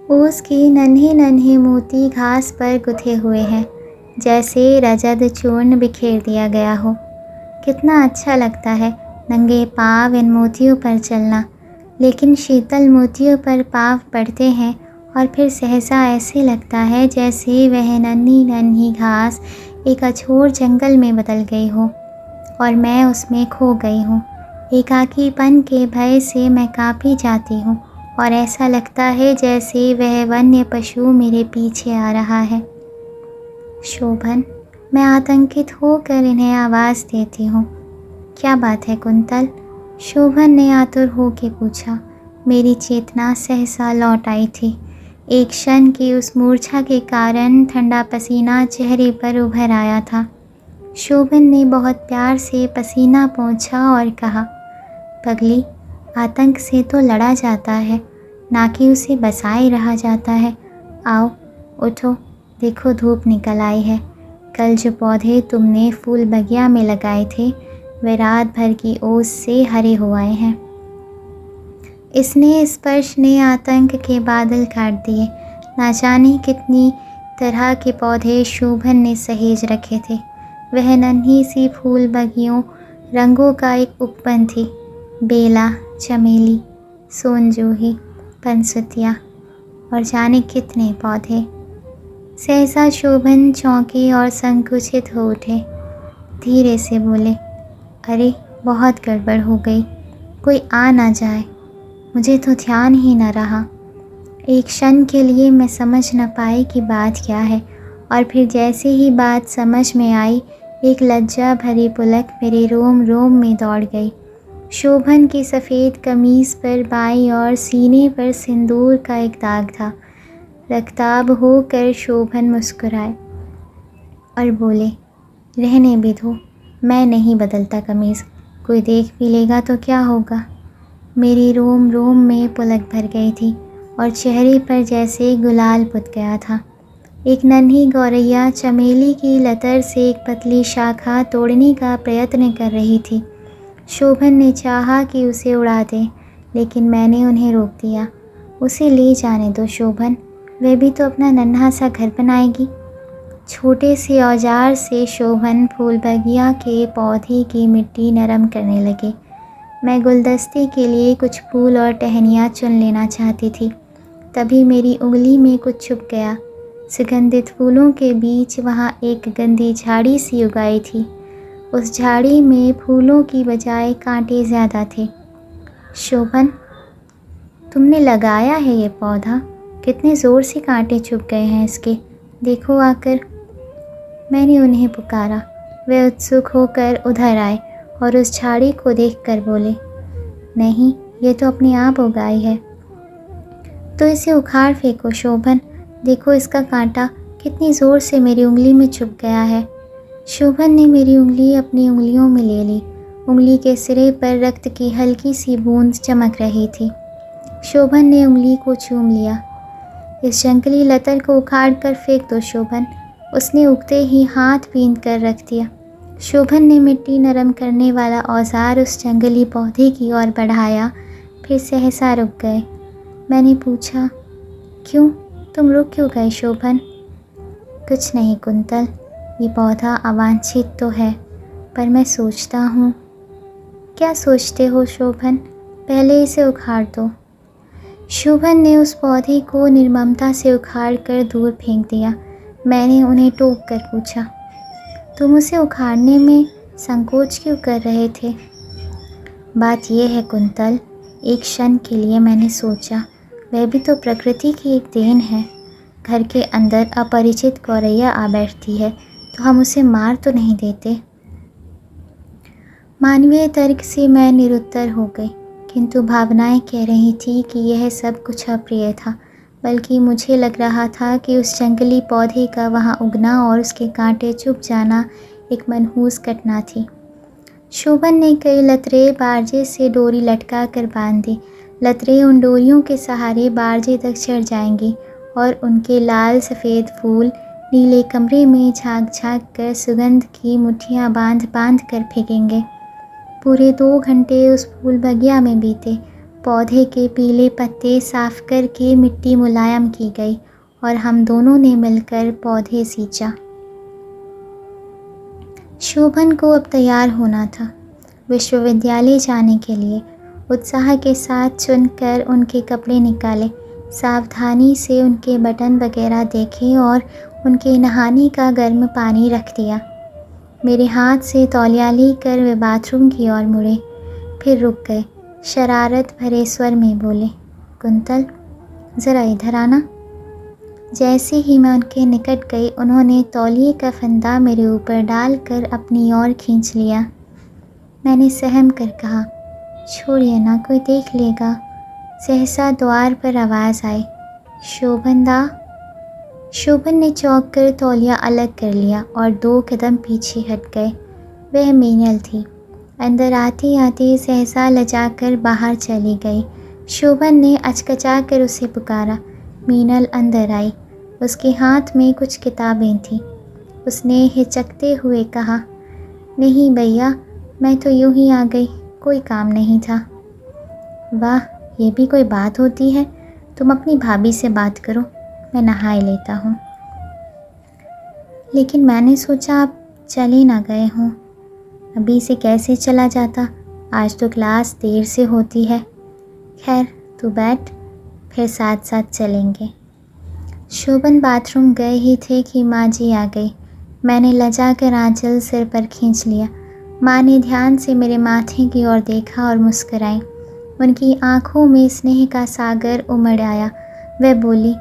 ओस के नन्हे नन्हे मोती घास पर गुथे हुए हैं, जैसे रजत चूर्ण बिखेर दिया गया हो। कितना अच्छा लगता है नंगे पाँव इन मोतियों पर चलना, लेकिन शीतल मोतियों पर पाँव पड़ते हैं और फिर सहसा ऐसे लगता है जैसे वह नन्ही नन्ही घास एक अछोर जंगल में बदल गई हो और मैं उसमें खो गई हूँ। एकाकीपन के भय से मैं काँपी जाती हूँ और ऐसा लगता है जैसे वह वन्य पशु मेरे पीछे आ रहा है। शोभन, मैं आतंकित होकर इन्हें आवाज़ देती हूँ। क्या बात है कुंतल? शोभन ने आतुर होकर पूछा। मेरी चेतना सहसा लौट आई थी। एक क्षण की उस मूर्छा के कारण ठंडा पसीना चेहरे पर उभर आया था। शोभन ने बहुत प्यार से पसीना पोंछा और कहा, पगली, आतंक से तो लड़ा जाता है, ना कि उसे बसाए रहा जाता है। आओ उठो, देखो धूप निकल आई है। कल जो पौधे तुमने फूल बगिया में लगाए थे वे रात भर की ओस से हरे हो आए हैं। इसने स्पर्श ने आतंक के बादल काट दिए। ना जाने कितनी तरह के पौधे शोभन ने सहेज रखे थे। वह नन्ही सी फूल बगियों रंगों का एक उपवन थी। बेला, चमेली, सोनजूही, पंसुतिया और जाने कितने पौधे। सहसा शोभन चौंके और संकुचित हो उठे। धीरे से बोले, अरे बहुत गड़बड़ हो गई, कोई आ ना जाए। मुझे तो ध्यान ही न रहा। एक क्षण के लिए मैं समझ न पाई कि बात क्या है, और फिर जैसे ही बात समझ में आई एक लज्जा भरी पुलक मेरे रोम रोम में दौड़ गई। शोभन की सफ़ेद कमीज़ पर बाईं और सीने पर सिंदूर का एक दाग था। रक्ताब होकर शोभन मुस्कुराए और बोले, रहने भी दो, मैं नहीं बदलता कमीज़, कोई देख भी लेगा तो क्या होगा। मेरी रोम रोम में पुलक भर गई थी और चेहरे पर जैसे गुलाल पुत गया था। एक नन्ही गौरैया चमेली की लतर से एक पतली शाखा तोड़ने का प्रयत्न कर रही थी। शोभन ने चाहा कि उसे उड़ा दे, लेकिन मैंने उन्हें रोक दिया। उसे ले जाने दो शोभन, वह भी तो अपना नन्हा सा घर बनाएगी। छोटे से औजार से शोभन फूल बगिया के पौधे की मिट्टी नरम करने लगे। मैं गुलदस्ते के लिए कुछ फूल और टहनियाँ चुन लेना चाहती थी, तभी मेरी उंगली में कुछ छुप गया। सुगंधित फूलों के बीच वहाँ एक गंदी झाड़ी सी उगाई थी। उस झाड़ी में फूलों की बजाय कांटे ज़्यादा थे। शोभन, तुमने लगाया है ये पौधा? कितने ज़ोर से कांटे चुभ गए हैं इसके, देखो आकर। मैंने उन्हें पुकारा। वे उत्सुक होकर उधर आए और उस झाड़ी को देखकर बोले, नहीं, ये तो अपने आप उगाई है। तो इसे उखाड़ फेंको शोभन, देखो इसका कांटा कितनी ज़ोर से मेरी उंगली में चुभ गया है। शोभन ने मेरी उंगली अपनी उंगलियों में ले ली। उंगली के सिरे पर रक्त की हल्की सी बूंद चमक रही थी। शोभन ने उंगली को चूम लिया। इस जंगली लतर को उखाड़ कर फेंक दो शोभन, उसने उगते ही हाथ बींध कर रख दिया। शोभन ने मिट्टी नरम करने वाला औजार उस जंगली पौधे की ओर बढ़ाया, फिर सहसा रुक गए। मैंने पूछा, क्यों, तुम रुक क्यों गए शोभन? कुछ नहीं कुंतल, ये पौधा अवांछित तो है, पर मैं सोचता हूँ। क्या सोचते हो शोभन? पहले इसे उखाड़ दो। शोभन ने उस पौधे को निर्ममता से उखाड़ कर दूर फेंक दिया। मैंने उन्हें टोक कर पूछा, तुम उसे उखाड़ने में संकोच क्यों कर रहे थे? बात यह है कुंतल, एक क्षण के लिए मैंने सोचा, वह भी तो प्रकृति की एक देन है। घर के अंदर अपरिचित गौरैया आ बैठती है तो हम उसे मार तो नहीं देते। मानवीय तर्क से मैं निरुत्तर हो गई, किंतु भावनाएं कह रही थी कि यह सब कुछ अप्रिय था। बल्कि मुझे लग रहा था कि उस जंगली पौधे का वहाँ उगना और उसके कांटे चुभ जाना एक मनहूस घटना थी। शोभन ने कई लतरें बारजे से डोरी लटका कर बांध दी। लतरें उन डोरियों के सहारे बारजे तक चढ़ जाएंगी और उनके लाल सफ़ेद फूल नीले कमरे में झांक झांक कर सुगंध की मुट्ठियाँ बांध बांध कर फेंकेंगे। पूरे 2 घंटे उस फूल बगिया में बीते। पौधे के पीले पत्ते साफ करके मिट्टी मुलायम की गई और हम दोनों ने मिलकर पौधे सींचा। शोभन को अब तैयार होना था विश्वविद्यालय जाने के लिए। उत्साह के साथ चुनकर उनके कपड़े निकाले, सावधानी से उनके बटन वगैरह देखे और उनके नहाने का गर्म पानी रख दिया। मेरे हाथ से तौलिया लेकर वे बाथरूम की ओर मुड़े, फिर रुक गए। शरारत भरे स्वर में बोले, कुंतल ज़रा इधर आना। जैसे ही मैं उनके निकट गई, उन्होंने तौलिए का फंदा मेरे ऊपर डालकर अपनी ओर खींच लिया। मैंने सहम कर कहा, छोड़िए ना, कोई देख लेगा। सहसा द्वार पर आवाज़ आई, शोभन दा। शोभन ने चौंक कर तौलिया अलग कर लिया और 2 कदम पीछे हट गए। वह मीनल थी। अंदर आते आते सहसा लजाकर बाहर चली गई। शोभन ने अचकचा कर उसे पुकारा। मीनल अंदर आई। उसके हाथ में कुछ किताबें थीं। उसने हिचकते हुए कहा, नहीं भैया, मैं तो यूं ही आ गई, कोई काम नहीं था। वाह, ये भी कोई बात होती है। तुम अपनी भाभी से बात करो, मैं नहाए लेता हूँ। लेकिन मैंने सोचा आप चले ना गए हों। अभी से कैसे चला जाता, आज तो क्लास देर से होती है। खैर तू बैठ, फिर साथ साथ चलेंगे। शोभन बाथरूम गए ही थे कि माँ जी आ गई। मैंने लजा कर आंचल सिर पर खींच लिया। माँ ने ध्यान से मेरे माथे की ओर देखा और मुस्कुराई। उनकी आंखों में स्नेह का सागर उमड़ आया। वह बोली,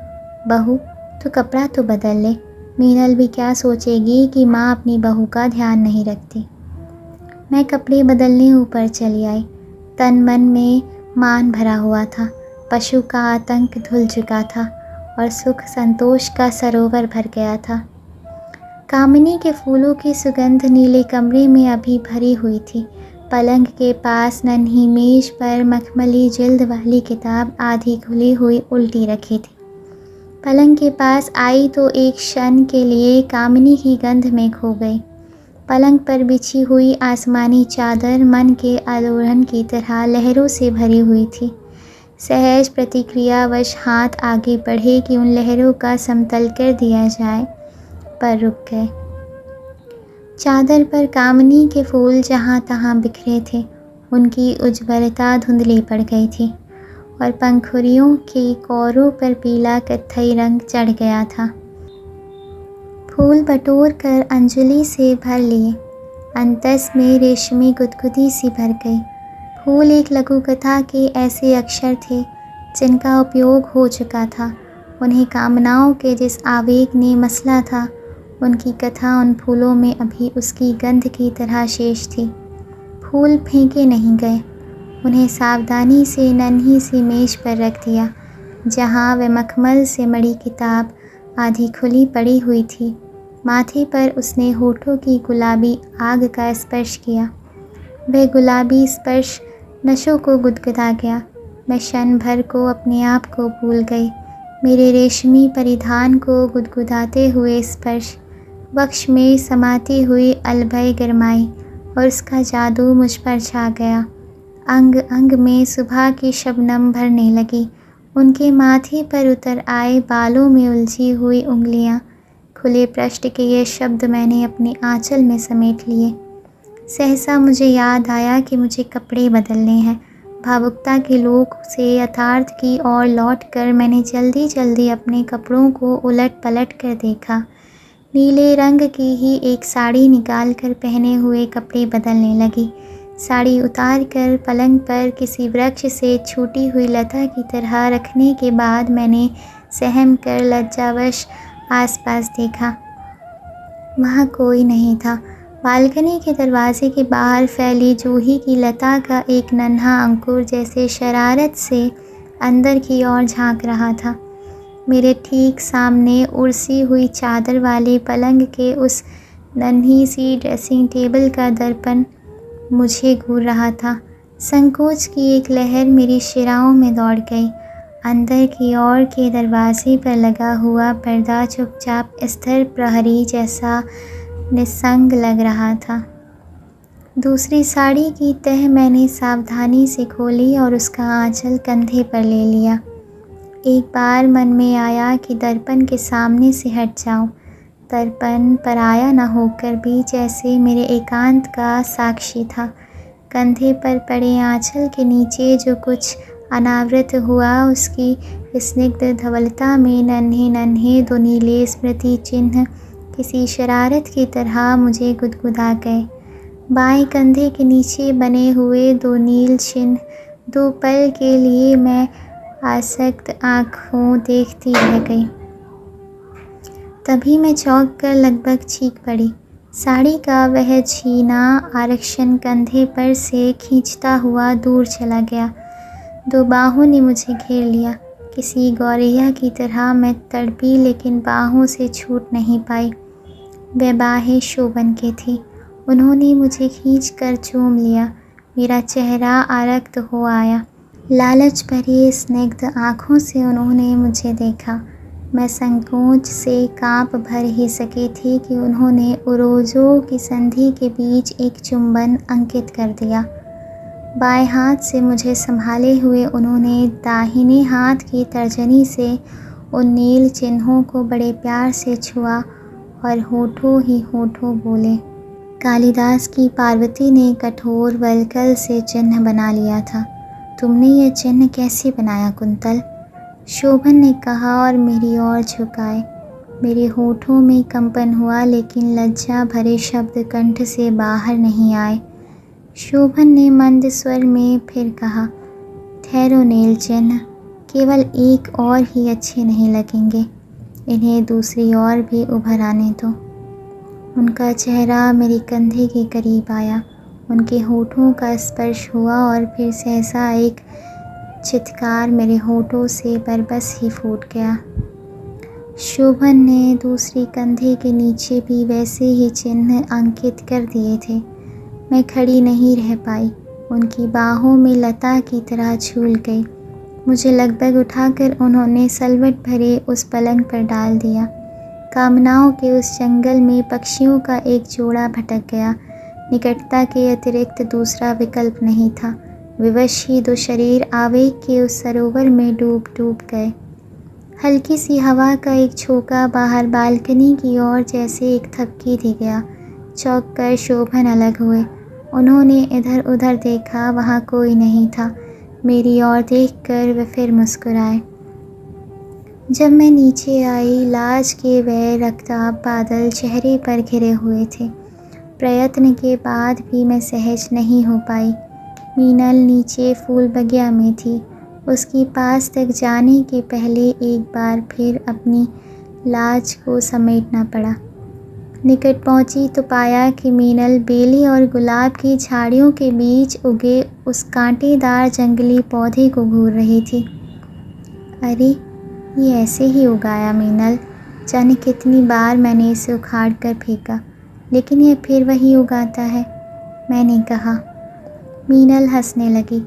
बहू तू कपड़ा तो बदल ले। मीनल भी क्या सोचेगी कि माँ अपनी बहू का ध्यान नहीं रखती। मैं कपड़े बदलने ऊपर चली आई। तन मन में मान भरा हुआ था। पशु का आतंक धुल चुका था और सुख संतोष का सरोवर भर गया था। कामिनी के फूलों की सुगंध नीले कमरे में अभी भरी हुई थी। पलंग के पास नन्ही मेज पर मखमली जिल्द वाली किताब आधी खुली हुई उल्टी रखी थी। पलंग के पास आई तो एक क्षण के लिए कामिनी की गंध में खो गई। पलंग पर बिछी हुई आसमानी चादर मन के आलोड़न की तरह लहरों से भरी हुई थी। सहज प्रतिक्रियावश हाथ आगे बढ़े कि उन लहरों का समतल कर दिया जाए, पर रुक गए। चादर पर कामनी के फूल जहाँ तहाँ बिखरे थे। उनकी उज्ज्वलता धुंधली पड़ गई थी और पंखुड़ियों की कोरों पर पीला कत्थई रंग चढ़ गया था। फूल बटोर कर अंजलि से भर लिए। अंतस में रेशमी गुदगुदी सी भर गई। फूल एक लघु कथा के ऐसे अक्षर थे जिनका उपयोग हो चुका था। उन्हें कामनाओं के जिस आवेग ने मसला था, उनकी कथा उन फूलों में अभी उसकी गंध की तरह शेष थी। फूल फेंके नहीं गए। उन्हें सावधानी से नन्ही सी मेज पर रख दिया, जहाँ वह मखमल से मढ़ी किताब आधी खुली पड़ी हुई थी। माथे पर उसने होठों की गुलाबी आग का स्पर्श किया। वह गुलाबी स्पर्श नशों को गुदगुदा गया। मैं क्षण भर को अपने आप को भूल गई। मेरे रेशमी परिधान को गुदगुदाते हुए स्पर्श वक्ष में समाती हुई अलभय गरमाई और उसका जादू मुझ पर छा गया। अंग अंग में सुबह की शबनम भरने लगी। उनके माथे पर उतर आए बालों में उलझी हुई उंगलियां। खुले पृष्ठ के ये शब्द मैंने अपने आंचल में समेट लिए। सहसा मुझे याद आया कि मुझे कपड़े बदलने हैं। भावुकता के लोक से यथार्थ की ओर लौटकर मैंने जल्दी जल्दी अपने कपड़ों को उलट पलट कर देखा। नीले रंग की ही एक साड़ी निकाल कर पहने हुए कपड़े बदलने लगी। साड़ी उतार कर पलंग पर किसी वृक्ष से छूटी हुई लता की तरह रखने के बाद मैंने सहम कर लज्जावश आसपास देखा। वहाँ कोई नहीं था। बालकनी के दरवाजे के बाहर फैली जूही की लता का एक नन्हा अंकुर जैसे शरारत से अंदर की ओर झांक रहा था। मेरे ठीक सामने उड़सी हुई चादर वाले पलंग के उस नन्ही सी ड्रेसिंग टेबल का दर्पण मुझे घूर रहा था। संकोच की एक लहर मेरी शिराओं में दौड़ गई। अंदर की ओर के दरवाजे पर लगा हुआ पर्दा चुपचाप स्थिर प्रहरी जैसा निस्संग लग रहा था। दूसरी साड़ी की तह मैंने सावधानी से खोली और उसका आंचल कंधे पर ले लिया। एक बार मन में आया कि दर्पण के सामने से हट जाऊं। दर्पण पराया न होकर भी जैसे मेरे एकांत का साक्षी था। कंधे पर पड़े आंचल के नीचे जो कुछ अनावृत हुआ, उसकी स्निग्ध धवलता में नन्हे नन्हे दो नीले स्मृति चिन्ह किसी शरारत की तरह मुझे गुदगुदा गए। बाएं कंधे के नीचे बने हुए दो नील चिन्ह दो पल के लिए मैं आसक्त आँखों देखती रह गई। तभी मैं चौंक कर लगभग चीख पड़ी। साड़ी का वह छीना आरक्षण कंधे पर से खींचता हुआ दूर चला गया। दो बाहों ने मुझे घेर लिया। किसी गौरैया की तरह मैं तड़पी, लेकिन बाहों से छूट नहीं पाई। वह बाहें शोभन की थी। उन्होंने मुझे खींच कर चूम लिया। मेरा चेहरा आरक्त हो आया। लालच भरी स्निग्ध आँखों से उन्होंने मुझे देखा। मैं संकोच से काँप भर ही सकी थी कि उन्होंने उरोजों की संधि के बीच एक चुंबन अंकित कर दिया। बाएं हाथ से मुझे संभाले हुए उन्होंने दाहिने हाथ की तर्जनी से उन नील चिन्हों को बड़े प्यार से छुआ और होठों ही होठों बोले। कालिदास की पार्वती ने कठोर वल्कल से चिन्ह बना लिया था। तुमने यह चिन्ह कैसे बनाया कुंतल? शोभन ने कहा और मेरी ओर झुकाए। मेरे होठों में कंपन हुआ, लेकिन लज्जा भरे शब्द कंठ से बाहर नहीं आए। शोभन ने मंद स्वर में फिर कहा, ठहरो नील चिन्ह, केवल एक और ही अच्छे नहीं लगेंगे, इन्हें दूसरी ओर भी उभर आने दो। उनका चेहरा मेरे कंधे के करीब आया। उनके होठों का स्पर्श हुआ और फिर सहसा एक चित्कार मेरे होठों से बरबस ही फूट गया। शोभन ने दूसरी कंधे के नीचे भी वैसे ही चिन्ह अंकित कर दिए थे। मैं खड़ी नहीं रह पाई, उनकी बाहों में लता की तरह झूल गई। मुझे लगभग उठाकर उन्होंने सलवट भरे उस पलंग पर डाल दिया। कामनाओं के उस जंगल में पक्षियों का एक जोड़ा भटक गया। निकटता के अतिरिक्त दूसरा विकल्प नहीं था। विवश ही दो शरीर आवेग के उस सरोवर में डूब डूब गए। हल्की सी हवा का एक झोंका बाहर बालकनी की ओर जैसे एक थपकी दे गया। चौंक कर शोभन अलग हुए। उन्होंने इधर उधर देखा, वहाँ कोई नहीं था। मेरी ओर देखकर वे फिर मुस्कुराए। जब मैं नीचे आई, लाज के वह रक्ताब बादल चेहरे पर घिरे हुए थे। प्रयत्न के बाद भी मैं सहज नहीं हो पाई। मीनल नीचे फूल बगिया में थी। उसके पास तक जाने के पहले एक बार फिर अपनी लाज को समेटना पड़ा। निकट पहुंची तो पाया कि मीनल बेली और गुलाब की झाड़ियों के बीच उगे उस कांटेदार जंगली पौधे को घूर रही थी। अरे, ये ऐसे ही उगाया मीनल, जाने कितनी बार मैंने इसे उखाड़ कर फेंका, लेकिन यह फिर वही उगाता है, मैंने कहा। मीनल हंसने लगी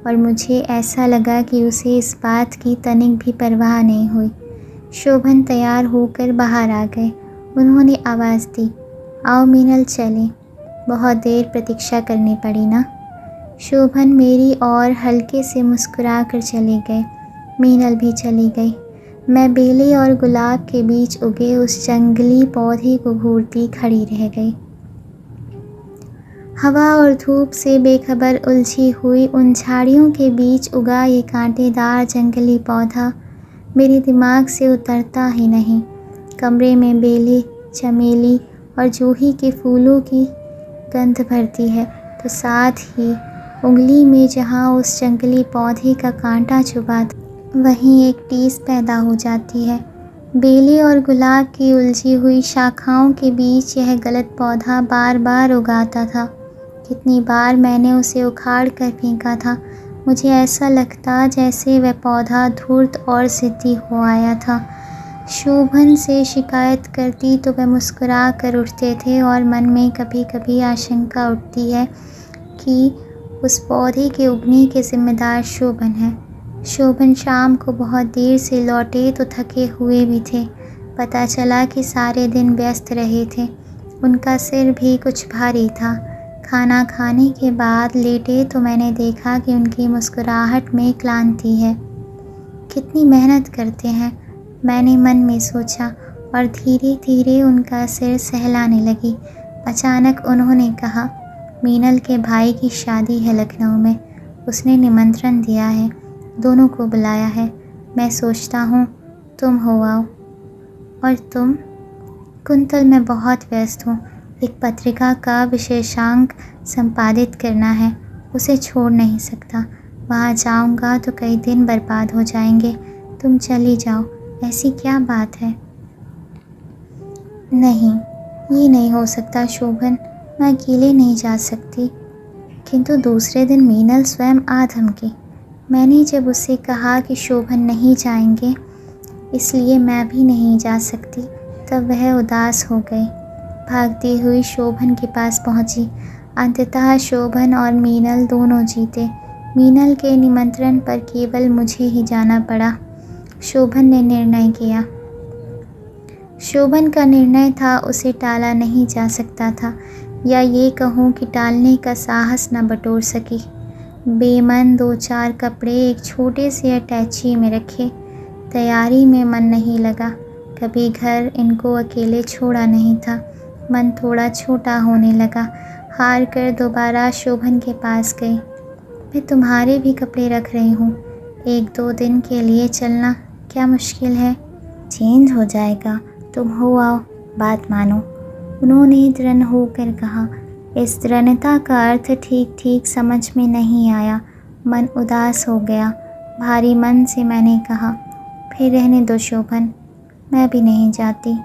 और मुझे ऐसा लगा कि उसे इस बात की तनिक भी परवाह नहीं हुई। शोभन तैयार होकर बाहर आ गए। उन्होंने आवाज़ दी, आओ मीनल चलें। बहुत देर प्रतीक्षा करनी पड़ी ना। शोभन मेरी और हल्के से मुस्कुरा कर चले गए। मीनल भी चली गई। मैं बेले और गुलाब के बीच उगे उस जंगली पौधे को घूरती खड़ी रह गई। हवा और धूप से बेखबर उलझी हुई उन झाड़ियों के बीच उगा ये कांटेदार जंगली पौधा मेरे दिमाग से उतरता ही नहीं। कमरे में बेले, चमेली और जूही के फूलों की गंध भरती है, तो साथ ही उंगली में जहाँ उस जंगली पौधे का कांटा चुभा वहीं एक टीस पैदा हो जाती है। बेले और गुलाब की उलझी हुई शाखाओं के बीच यह गलत पौधा बार बार उगाता था। कितनी बार मैंने उसे उखाड़ कर फेंका था। मुझे ऐसा लगता जैसे वह पौधा धूर्त और सिद्धि हो आया था। शोभन से शिकायत करती तो वह मुस्कुरा कर उठते थे और मन में कभी कभी आशंका उठती है कि उस पौधे के उगने के जिम्मेदार शोभन है। शोभन शाम को बहुत देर से लौटे तो थके हुए भी थे। पता चला कि सारे दिन व्यस्त रहे थे। उनका सिर भी कुछ भारी था। खाना खाने के बाद लेटे तो मैंने देखा कि उनकी मुस्कुराहट में क्लांति है। कितनी मेहनत करते हैं, मैंने मन में सोचा और धीरे धीरे उनका सिर सहलाने लगी। अचानक उन्होंने कहा, मीनल के भाई की शादी है लखनऊ में, उसने निमंत्रण दिया है, दोनों को बुलाया है। मैं सोचता हूँ तुम हो आओ। और तुम? कुंतल, मैं बहुत व्यस्त हूँ, एक पत्रिका का विशेषांक संपादित करना है, उसे छोड़ नहीं सकता। वहाँ जाऊँगा तो कई दिन बर्बाद हो जाएंगे। तुम चली जाओ, ऐसी क्या बात है? नहीं, ये नहीं हो सकता शोभन, मैं अकेले नहीं जा सकती। किंतु दूसरे दिन मीनल स्वयं आ धमकी। मैंने जब उससे कहा कि शोभन नहीं जाएंगे इसलिए मैं भी नहीं जा सकती, तब वह उदास हो गई। भागती हुई शोभन के पास पहुंची। अंततः शोभन और मीनल दोनों जीते। मीनल के निमंत्रण पर केवल मुझे ही जाना पड़ा। शोभन ने निर्णय किया। शोभन का निर्णय था, उसे टाला नहीं जा सकता था, या ये कहूँ कि टालने का साहस न बटोर सकी। बेमन 2-4 कपड़े एक छोटे से अटैची में रखे। तैयारी में मन नहीं लगा। कभी घर इनको अकेले छोड़ा नहीं था। मन थोड़ा छोटा होने लगा। हार कर दोबारा शोभन के पास गई। मैं तुम्हारे भी कपड़े रख रही हूँ, 1-2 दिन के लिए चलना क्या मुश्किल है? चेंज हो जाएगा, तुम हो आओ, बात मानो, उन्होंने दृढ़ होकर कहा। इस दृढ़ता का अर्थ ठीक ठीक समझ में नहीं आया। मन उदास हो गया। भारी मन से मैंने कहा, फिर रहने दो शोभन, मैं भी नहीं जाती।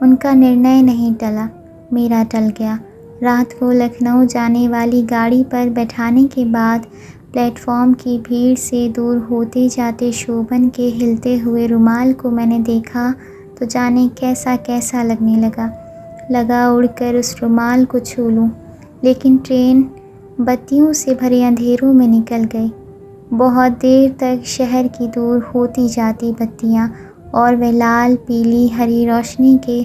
उनका निर्णय नहीं टला, मेरा टल गया। रात को लखनऊ जाने वाली गाड़ी पर बैठाने के बाद प्लेटफॉर्म की भीड़ से दूर होते जाते शोभन के हिलते हुए रुमाल को मैंने देखा तो जाने कैसा कैसा लगने लगा उड़कर उस रुमाल को छू लूँ। लेकिन ट्रेन बत्तियों से भरे अंधेरों में निकल गई। बहुत देर तक शहर की दूर होती जाती बत्तियाँ और वे लाल पीली हरी रोशनी के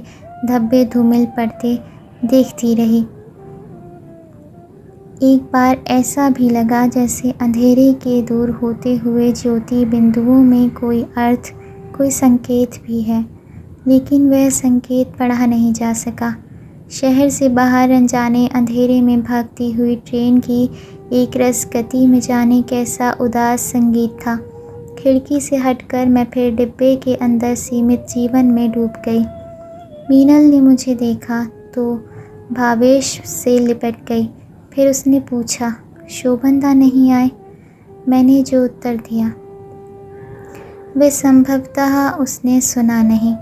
धब्बे धूमिल पड़ते देखती रही। एक बार ऐसा भी लगा जैसे अंधेरे के दूर होते हुए ज्योति बिंदुओं में कोई अर्थ, कोई संकेत भी है, लेकिन वह संकेत पढ़ा नहीं जा सका। शहर से बाहर अनजाने अंधेरे में भागती हुई ट्रेन की एक रस गति में जाने कैसा उदास संगीत था। खिड़की से हटकर मैं फिर डिब्बे के अंदर सीमित जीवन में डूब गई। मीनल ने मुझे देखा तो भावेश से लिपट गई। फिर उसने पूछा, शोभनदा नहीं आए? मैंने जो उत्तर दिया वे संभवतः उसने सुना नहीं।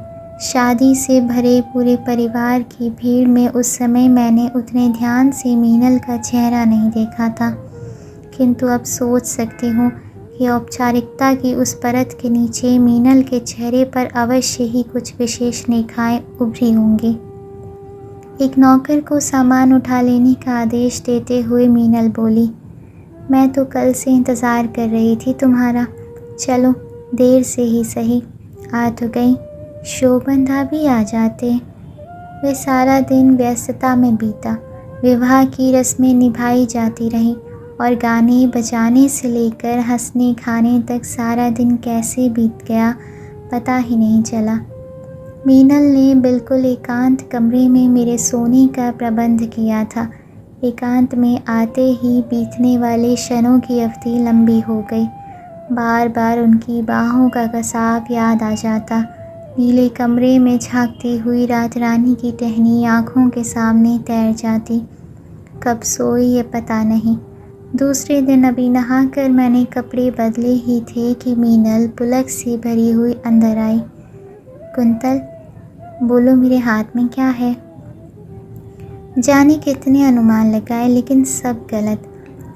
शादी से भरे पूरे परिवार की भीड़ में उस समय मैंने उतने ध्यान से मीनल का चेहरा नहीं देखा था, किंतु अब सोच सकती हूँ कि औपचारिकता की उस परत के नीचे मीनल के चेहरे पर अवश्य ही कुछ विशेष रेखाएं उभरी होंगी। एक नौकर को सामान उठा लेने का आदेश देते हुए मीनल बोली, मैं तो कल से इंतज़ार कर रही थी तुम्हारा, चलो देर से ही सही, आ तो गई, शोभनदा भी आ जाते। वे सारा दिन व्यस्तता में बीता। विवाह की रस्में निभाई जाती रहीं और गाने बजाने से लेकर हंसने खाने तक सारा दिन कैसे बीत गया पता ही नहीं चला। मीनल ने बिल्कुल एकांत कमरे में मेरे सोने का प्रबंध किया था। एकांत में आते ही बीतने वाले क्षणों की अवधि लंबी हो गई। बार बार उनकी बाहों का कसाव याद आ जाता। नीले कमरे में झांकती हुई रात रानी की टहनी आँखों के सामने तैर जाती। कब सोई ये पता नहीं। दूसरे दिन अभी नहाकर मैंने कपड़े बदले ही थे कि मीनल पुलक से भरी हुई अंदर आई। कुंतल, बोलो मेरे हाथ में क्या है? जाने कितने अनुमान लगाए लेकिन सब गलत।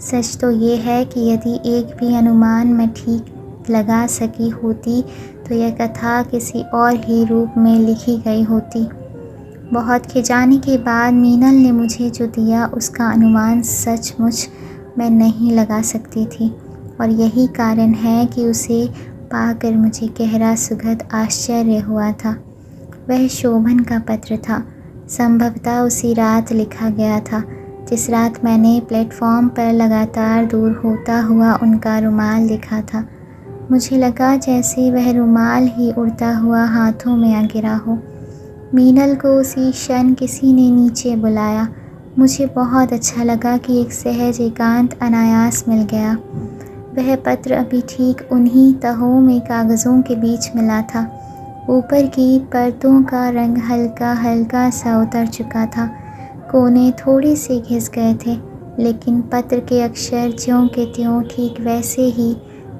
सच तो ये है कि यदि एक भी अनुमान मैं ठीक लगा सकी होती तो यह कथा किसी और ही रूप में लिखी गई होती। बहुत खिजाने के बाद मीनल ने मुझे जो दिया उसका अनुमान सचमुच मैं नहीं लगा सकती थी, और यही कारण है कि उसे पाकर मुझे गहरा सुखद आश्चर्य हुआ था। वह शोभन का पत्र था। संभवतः उसी रात लिखा गया था। जिस रात मैंने प्लेटफॉर्म पर लगातार दूर होता हुआ उनका रुमाल देखा था। मुझे लगा जैसे वह रुमाल ही उड़ता हुआ हाथों में आ गिरा हो। मीनल को उसी क्षण किसी ने नीचे बुलाया। मुझे बहुत अच्छा लगा कि एक सहज एकांत अनायास मिल गया। वह पत्र अभी ठीक उन्हीं तहों में कागज़ों के बीच मिला था। ऊपर की परतों का रंग हल्का हल्का सा उतर चुका था, कोने थोड़े से घिस गए थे, लेकिन पत्र के अक्षर ज्यों के त्यों ठीक वैसे ही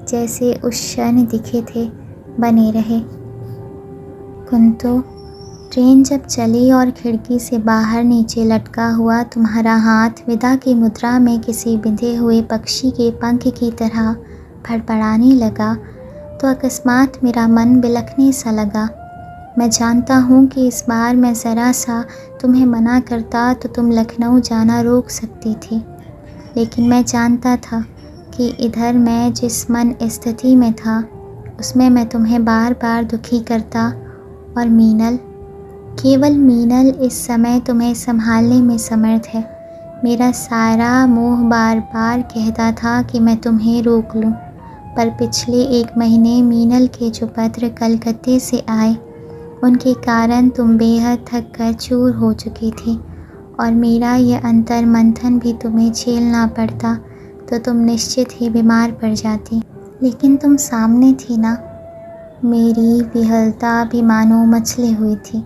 जैसे उस क्षण दिखे थे बने रहे। कुंतो, ट्रेन जब चली और खिड़की से बाहर नीचे लटका हुआ तुम्हारा हाथ विदा की मुद्रा में किसी बिंधे हुए पक्षी के पंख की तरह फड़फड़ाने लगा, तो अकस्मात मेरा मन बिलखने सा लगा। मैं जानता हूँ कि इस बार मैं ज़रा सा तुम्हें मना करता तो तुम लखनऊ जाना रोक सकती थी, लेकिन मैं जानता था कि इधर मैं जिस मन स्थिति में था उसमें मैं तुम्हें बार बार दुखी करता, और मीनल, केवल मीनल इस समय तुम्हें संभालने में समर्थ है। मेरा सारा मोह बार बार कहता था कि मैं तुम्हें रोक लूं, पर पिछले 1 महीने मीनल के जो पत्र कलकत्ते से आए उनके कारण तुम बेहद थक कर चूर हो चुकी थी, और मेरा यह अंतर मंथन भी तुम्हें झेलना पड़ता तो तुम निश्चित ही बीमार पड़ जाती। लेकिन तुम सामने थी ना। मेरी विहलता भी मानो मचली हुई थी।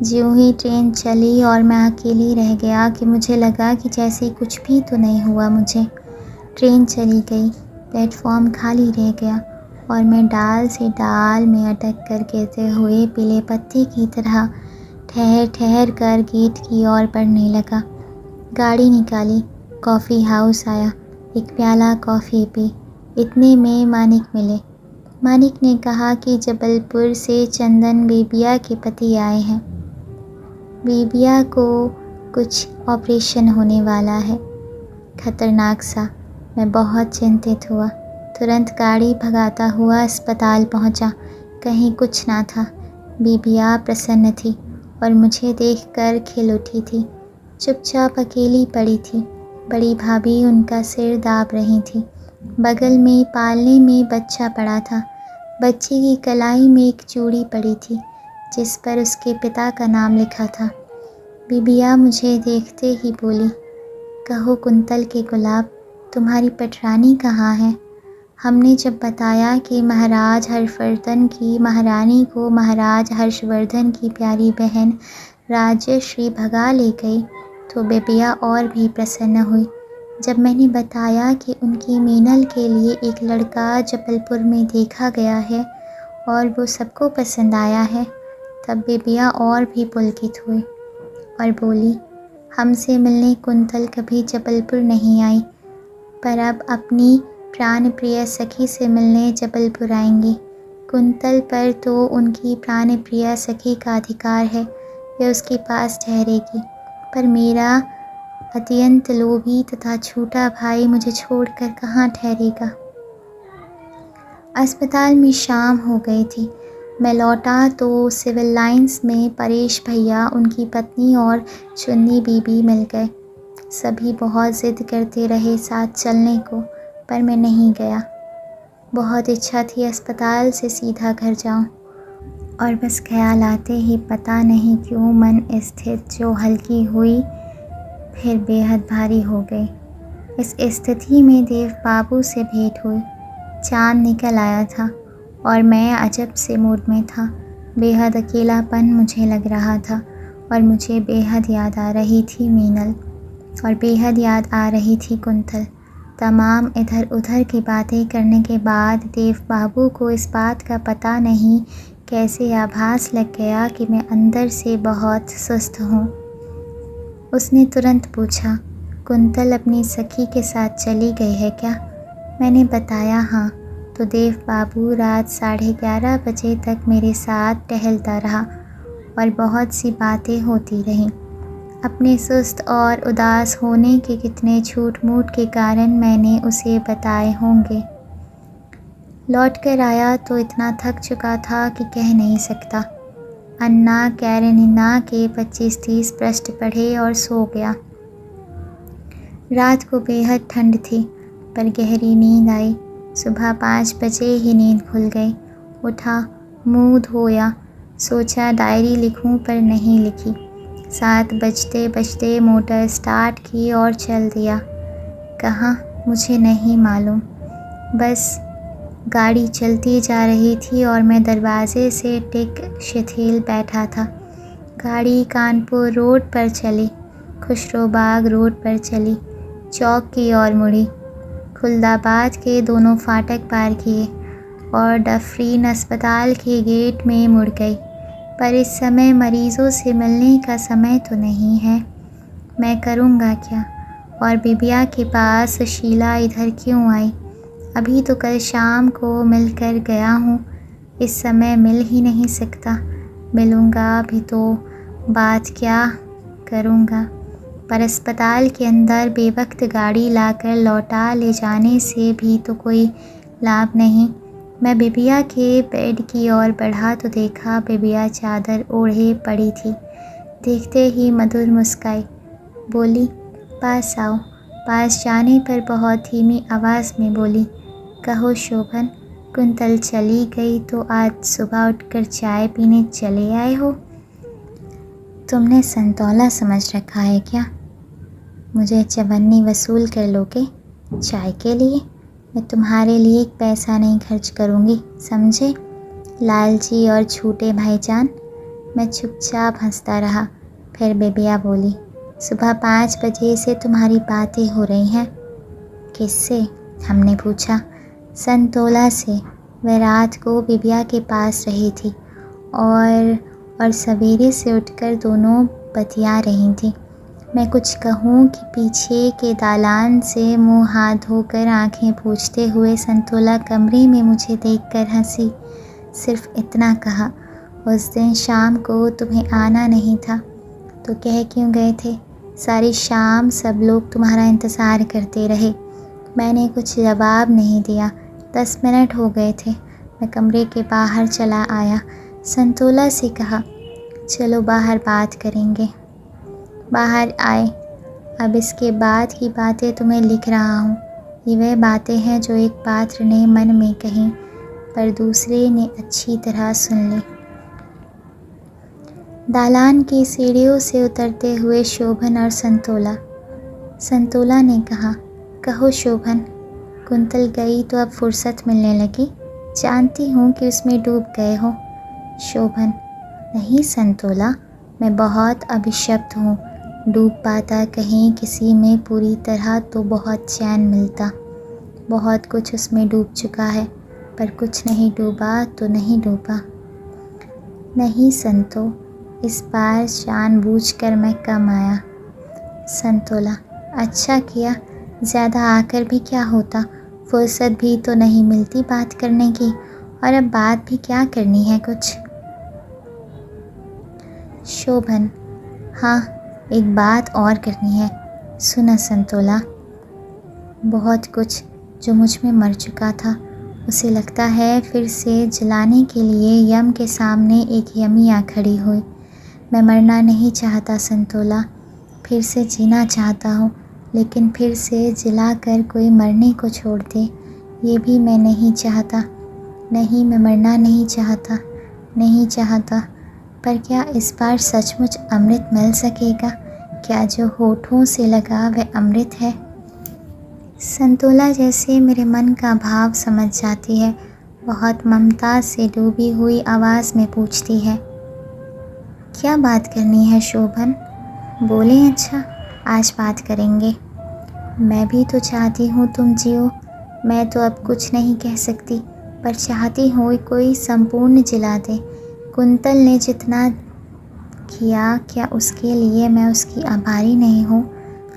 ज्यों ही ट्रेन चली और मैं अकेली रह गया कि मुझे लगा कि जैसे कुछ भी तो नहीं हुआ मुझे। ट्रेन चली गई, प्लेटफॉर्म खाली रह गया और मैं डाल से डाल में अटक कर गिरते हुए पीले पत्ते की तरह ठहर ठहर कर गेट की ओर बढ़ने लगा। गाड़ी निकाली, कॉफ़ी हाउस आया, एक प्याला कॉफ़ी पी। इतने में मानिक मिले। मानिक ने कहा कि जबलपुर से चंदन बेबिया के पति आए हैं। बेबिया को कुछ ऑपरेशन होने वाला है, खतरनाक सा। मैं बहुत चिंतित हुआ। तुरंत गाड़ी भगाता हुआ अस्पताल पहुंचा। कहीं कुछ ना था। बेबिया प्रसन्न थी और मुझे देखकर खिल उठी थी। चुपचाप अकेली पड़ी थी। बड़ी भाभी उनका सिर दाब रही थी। बगल में पालने में बच्चा पड़ा था। बच्चे की कलाई में एक चूड़ी पड़ी थी जिस पर उसके पिता का नाम लिखा था। बेबिया मुझे देखते ही बोली, कहो कुंतल के गुलाब, तुम्हारी पटरानी कहाँ है? हमने जब बताया कि महाराज हर्षवर्धन की महारानी को महाराज हर्षवर्धन की प्यारी बहन राजश्री भगा ले गई तो बेबिया और भी प्रसन्न हुई। जब मैंने बताया कि उनकी मीनल के लिए एक लड़का जबलपुर में देखा गया है और वो सबको पसंद आया है, तब बेबिया और भी पुलकित हुई और बोली, हमसे मिलने कुंतल कभी जबलपुर नहीं आई, पर अब अपनी प्राण प्रिय सखी से मिलने जबलपुर आएंगी। कुंतल पर तो उनकी प्राण प्रिय सखी का अधिकार है, यह उसके पास ठहरेगी, पर मेरा अत्यंत लोभी तथा छोटा भाई मुझे छोड़कर कहाँ ठहरेगा। अस्पताल में शाम हो गई थी। मैं लौटा तो सिविल लाइंस में परेश भैया, उनकी पत्नी और चुन्नी बीबी मिल गए। सभी बहुत ज़िद करते रहे साथ चलने को, पर मैं नहीं गया। बहुत इच्छा थी अस्पताल से सीधा घर जाऊं, और बस ख्याल आते ही पता नहीं क्यों मन स्थित जो हल्की हुई फिर बेहद भारी हो गई। इस स्थिति में देव बाबू से भेंट हुई। चाँद निकल आया था और मैं अजब से मूड में था। बेहद अकेलापन मुझे लग रहा था और मुझे बेहद याद आ रही थी मीनल, और बेहद याद आ रही थी कुंतल। तमाम इधर उधर की बातें करने के बाद देव बाबू को इस बात का पता नहीं कैसे आभास लग गया कि मैं अंदर से बहुत सुस्त हूँ। उसने तुरंत पूछा, कुंतल अपनी सखी के साथ चली गई है क्या? मैंने बताया हाँ, तो देव बाबू रात 11:30 बजे तक मेरे साथ टहलता रहा और बहुत सी बातें होती रहीं। अपने सुस्त और उदास होने के कितने झूठ मूठ के कारण मैंने उसे बताए होंगे। लौट कर आया तो इतना थक चुका था कि कह नहीं सकता। अन्ना कैरेनिना के 25-30 पृष्ठ पढ़े और सो गया। रात को बेहद ठंड थी पर गहरी नींद आई। सुबह 5 बजे ही नींद खुल गई। उठा, मुंह धोया, सोचा डायरी लिखूं पर नहीं लिखी। 7 बजते बजते मोटर स्टार्ट की और चल दिया। कहाँ मुझे नहीं मालूम। बस गाड़ी चलती जा रही थी और मैं दरवाजे से टिक शिथिल बैठा था। गाड़ी कानपुर रोड पर चली, खुशरोबाग रोड पर चली, चौक की ओर मुड़ी, खुलदाबाद के दोनों फाटक पार किए और डफरीन अस्पताल के गेट में मुड़ गई। पर इस समय मरीज़ों से मिलने का समय तो नहीं है। मैं करूँगा क्या? और बिबिया के पास शीला इधर क्यों आई? अभी तो कल शाम को मिलकर गया हूँ, इस समय मिल ही नहीं सकता। मिलूँगा भी तो बात क्या करूँगा? पर अस्पताल के अंदर बेवक्त गाड़ी लाकर लौटा ले जाने से भी तो कोई लाभ नहीं। मैं बिबिया के बेड की ओर बढ़ा तो देखा बिबिया चादर ओढ़े पड़ी थी। देखते ही मधुर मुस्काई, बोली पास आओ। पास जाने पर बहुत धीमी आवाज़ में बोली, कहो शोभन, कुंतल चली गई तो आज सुबह उठकर चाय पीने चले आए हो? तुमने संतोला समझ रखा है क्या? मुझे चवन्नी वसूल कर लोगे चाय के लिए? मैं तुम्हारे लिए एक पैसा नहीं खर्च करूँगी, समझे? लालजी और छूटे भाईजान। मैं चुपचाप हंसता रहा। फिर बेबिया बोली, सुबह 5 बजे से तुम्हारी बातें हो रही हैं। किससे? हमने पूछा। संतोला से। वह रात को बिबिया के पास रही थी और सवेरे से उठकर दोनों बतिया रही थी। मैं कुछ कहूँ कि पीछे के दालान से मुंह हाथ धोकर आंखें पूछते हुए संतोला कमरे में मुझे देखकर हंसी। सिर्फ इतना कहा, उस दिन शाम को तुम्हें आना नहीं था तो कह क्यों गए थे? सारी शाम सब लोग तुम्हारा इंतज़ार करते रहे। मैंने कुछ जवाब नहीं दिया। 10 मिनट हो गए थे। मैं कमरे के बाहर चला आया। संतोला से कहा, चलो बाहर बात करेंगे। बाहर आए। अब इसके बाद की बातें तुम्हें लिख रहा हूँ। ये वह बातें हैं जो एक पात्र ने मन में कहीं पर दूसरे ने अच्छी तरह सुन ली। दालान की सीढ़ियों से उतरते हुए शोभन और संतोला। संतोला ने कहा, कहो शोभन, कुंतल गई तो अब फुर्सत मिलने लगी। जानती हूँ कि उसमें डूब गए हो। शोभन, नहीं संतोला, मैं बहुत अभिशप्त हूँ। डूब पाता कहीं किसी में पूरी तरह तो बहुत चैन मिलता। बहुत कुछ उसमें डूब चुका है पर कुछ नहीं डूबा तो नहीं डूबा। नहीं संतो, इस बार जानबूझकर मैं कम आया। संतोला, अच्छा किया। ज़्यादा आकर भी क्या होता? फुर्सत भी तो नहीं मिलती बात करने की, और अब बात भी क्या करनी है कुछ। शोभन, हाँ, एक बात और करनी है। सुना संतोला, बहुत कुछ जो मुझ में मर चुका था उसे लगता है फिर से जलाने के लिए यम के सामने एक यमिया खड़ी हुई। मैं मरना नहीं चाहता संतोला, फिर से जीना चाहता हूँ, लेकिन फिर से जलाकर कोई मरने को छोड़ दे ये भी मैं नहीं चाहता। नहीं, मैं मरना नहीं चाहता, नहीं चाहता। पर क्या इस बार सचमुच अमृत मिल सकेगा? क्या जो होठों से लगा वह अमृत है? संतोला जैसे मेरे मन का भाव समझ जाती है, बहुत ममता से डूबी हुई आवाज़ में पूछती है, क्या बात करनी है शोभन? बोले अच्छा, आज बात करेंगे। मैं भी तो चाहती हूँ तुम जियो। मैं तो अब कुछ नहीं कह सकती, पर चाहती हूँ कोई संपूर्ण जिला दे। कुंतल ने जितना किया, क्या उसके लिए मैं उसकी आभारी नहीं हूँ?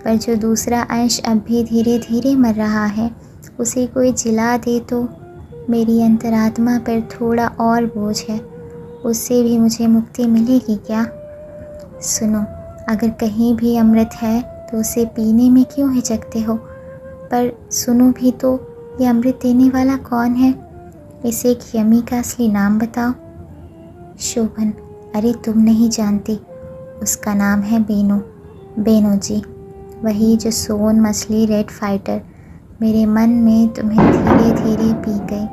पर जो दूसरा अंश अब भी धीरे धीरे मर रहा है, उसे कोई जिला दे तो मेरी अंतरात्मा पर थोड़ा और बोझ है, उससे भी मुझे मुक्ति मिलेगी क्या? सुनो, अगर कहीं भी अमृत है तो उसे पीने में क्यों हिचकते हो? पर सुनो भी तो, ये अमृत देने वाला कौन है? इसे एक यमी का असली नाम बताओ। शोभन, अरे तुम नहीं जानती, उसका नाम है बेनो। बेनो जी। वही जो सोन मछली रेड फाइटर मेरे मन में तुम्हें धीरे धीरे पी गई।